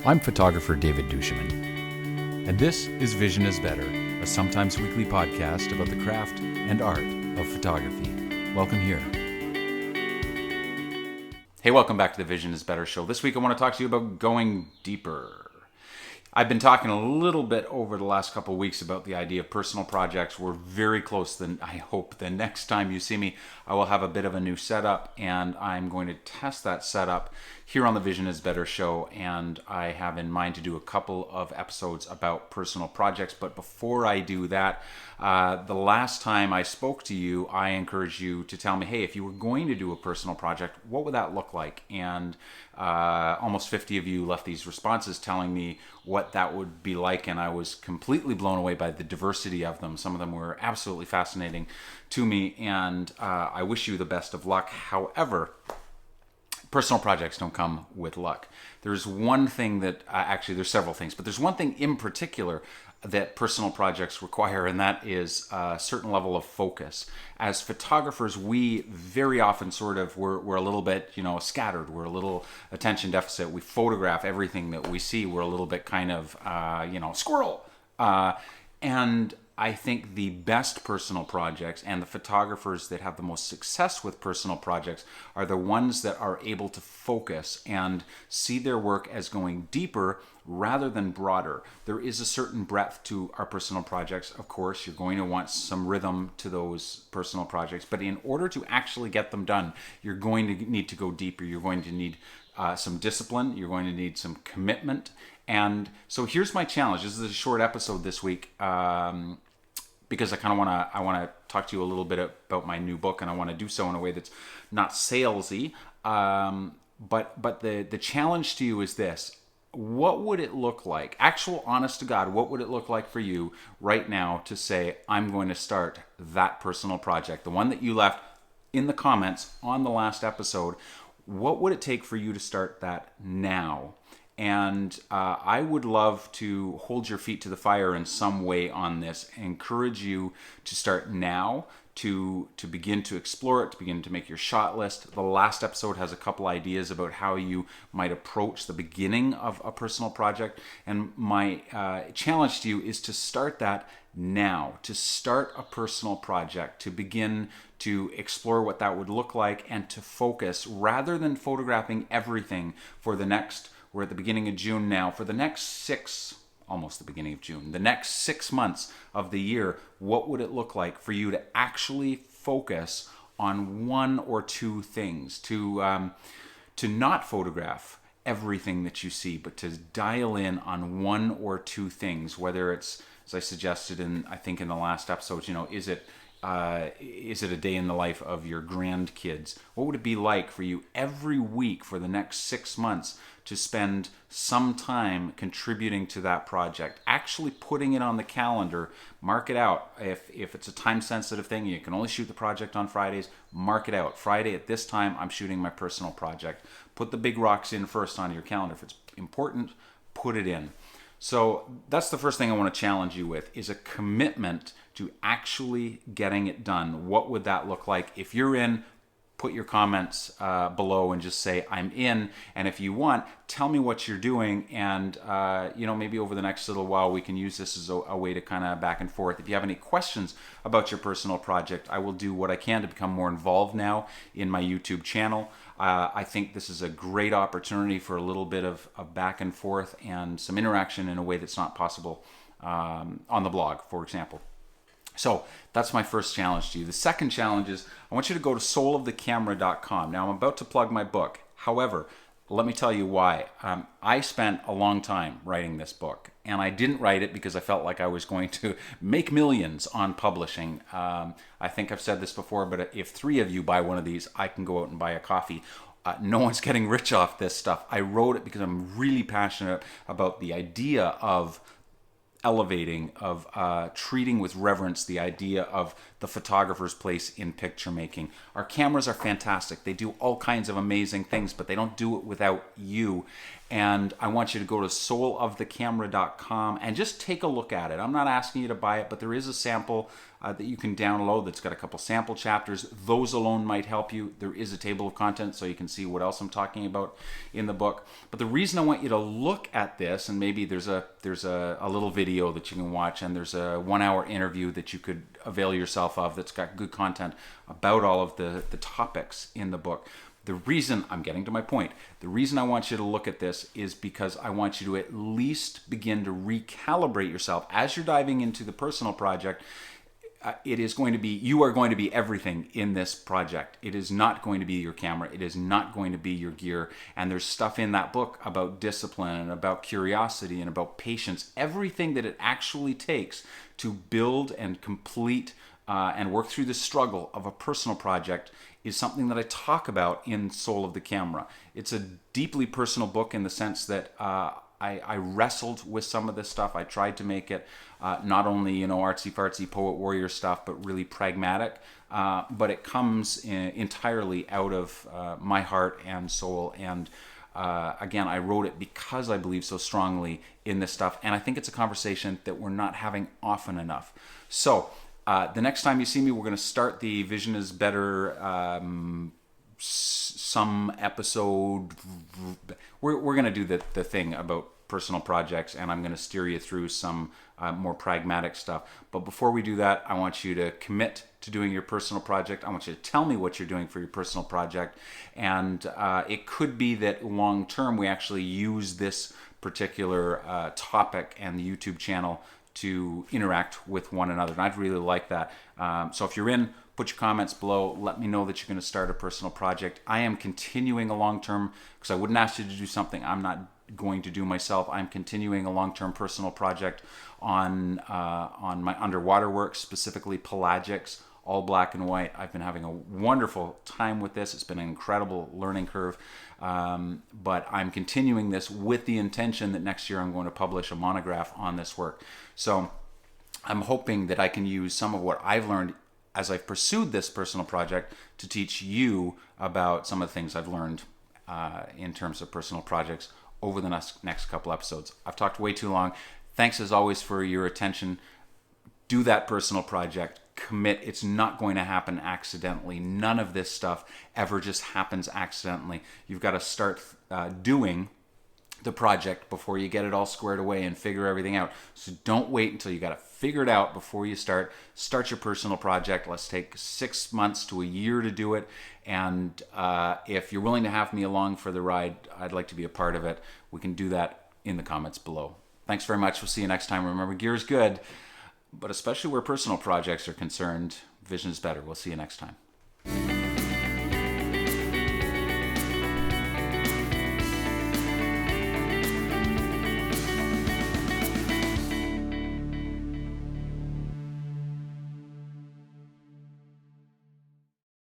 I'm photographer David Duchemin, and this is Vision is Better, a sometimes weekly podcast about the craft and art of photography. Welcome here. Hey, welcome back to the Vision is Better show. This week I want to talk to you about going deeper. I've been talking a little bit over the last couple of weeks about the idea of personal projects. We're very close. Then I hope the next time you see me, I will have a bit of a new setup, and I'm going to test that setup here on the Vision is Better show. And I have in mind to do a couple of episodes about personal projects. But before I do that, the last time I spoke to you, I encouraged you to tell me, hey, if you were going to do a personal project, what would that look like? And almost 50 of you left these responses telling me what that would be like, and I was completely blown away by the diversity of them. Some of them were absolutely fascinating to me, and I wish you the best of luck. However, personal projects don't come with luck. There's one thing that, actually there's several things, but there's one thing in particular that personal projects require, and that is a certain level of focus. As photographers, we very often we're a little bit, scattered. We're a little attention deficit. We photograph everything that we see. We're a little bit kind of, squirrel. And I think the best personal projects and the photographers that have the most success with personal projects are the ones that are able to focus and see their work as going deeper rather than broader. There is a certain breadth to our personal projects. Of course, you're going to want some rhythm to those personal projects, but in order to actually get them done, you're going to need to go deeper. You're going to need some discipline. You're going to need some commitment. And so here's my challenge. This is a short episode this week. Because I kind of want to talk to you a little bit about my new book, and I want to do so in a way that's not salesy. But the challenge to you is this: what would it look like? Actual, honest to God, what would it look like for you right now to say, I'm going to start that personal project, the one that you left in the comments on the last episode? What would it take for you to start that now? And I would love to hold your feet to the fire in some way on this, encourage you to start now, to begin to explore it, to begin to make your shot list. The last episode has a couple ideas about how you might approach the beginning of a personal project. And my challenge to you is to start that now, to start a personal project, to begin to explore what that would look like and to focus rather than photographing everything for the next. We're at the beginning of June now. For the next almost the beginning of June, the next 6 months of the year, what would it look like for you to actually focus on one or two things, to not photograph everything that you see, but to dial in on one or two things, whether it's, as I suggested I think in the last episode, is it a day in the life of your grandkids? What would it be like for you every week for the next 6 months to spend some time contributing to that project, actually putting it on the calendar, mark it out. If it's a time-sensitive thing, you can only shoot the project on Fridays, mark it out. Friday at this time, I'm shooting my personal project. Put the big rocks in first on your calendar. If it's important, put it in. So that's the first thing I want to challenge you with, is a commitment to actually getting it done. What would that look like? If you're in, put your comments below and just say, I'm in. And if you want, tell me what you're doing. And, maybe over the next little while, we can use this as a way to kind of back and forth. If you have any questions about your personal project, I will do what I can to become more involved now in my YouTube channel. I think this is a great opportunity for a little bit of back and forth and some interaction in a way that's not possible on the blog, for example. So that's my first challenge to you. The second challenge is I want you to go to soulofthecamera.com. Now I'm about to plug my book. However, let me tell you why. I spent a long time writing this book, and I didn't write it because I felt like I was going to make millions on publishing. I think I've said this before, but if 3 of you buy one of these, I can go out and buy a coffee. No one's getting rich off this stuff. I wrote it because I'm really passionate about the idea of elevating, of treating with reverence the idea of the photographer's place in picture making. Our cameras are fantastic. They do all kinds of amazing things, but they don't do it without you. And I want you to go to soulofthecamera.com and just take a look at it. I'm not asking you to buy it, but there is a sample that you can download that's got a couple sample chapters. Those alone might help you. There is a table of contents so you can see what else I'm talking about in the book. But the reason I want you to look at this, and maybe there's a little video that you can watch, and there's a 1-hour interview that you could avail yourself of that's got good content about all of the topics in the book. The reason, I'm getting to my point, the reason I want you to look at this is because I want you to at least begin to recalibrate yourself as you're diving into the personal project. It is going to be, you are going to be everything in this project. It is not going to be your camera. It is not going to be your gear. And there's stuff in that book about discipline and about curiosity and about patience, everything that it actually takes to build and complete and work through the struggle of a personal project is something that I talk about in Soul of the Camera. It's a deeply personal book in the sense that I wrestled with some of this stuff. I tried to make it not only artsy-fartsy poet warrior stuff, but really pragmatic. But it comes entirely out of my heart and soul. And again, I wrote it because I believe so strongly in this stuff. And I think it's a conversation that we're not having often enough. So the next time you see me, we're going to start the Vision is Better some episode. We're going to do the thing about personal projects, and I'm going to steer you through some more pragmatic stuff. But before we do that, I want you to commit to doing your personal project. I want you to tell me what you're doing for your personal project. And it could be that long term we actually use this particular topic and the YouTube channel to interact with one another. And I'd really like that. So if you're in, put your comments below. Let me know that you're going to start a personal project. I am continuing a long-term, because I wouldn't ask you to do something I'm not going to do myself. I'm continuing a long-term personal project on my underwater work, specifically pelagics, all black and white. I've been having a wonderful time with this. It's been an incredible learning curve. But I'm continuing this with the intention that next year I'm going to publish a monograph on this work. So I'm hoping that I can use some of what I've learned as I've pursued this personal project to teach you about some of the things I've learned in terms of personal projects over the next couple episodes. I've talked way too long. Thanks as always for your attention. Do that personal project. Commit. It's not going to happen accidentally. None of this stuff ever just happens accidentally. You've got to start doing the project before you get it all squared away and figure everything out. So don't wait until you got it figured out before you start. Start your personal project. Let's take 6 months to a year to do it. And if you're willing to have me along for the ride, I'd like to be a part of it. We can do that in the comments below. Thanks very much. We'll see you next time. Remember, gear is good, but especially where personal projects are concerned, vision is better. We'll see you next time.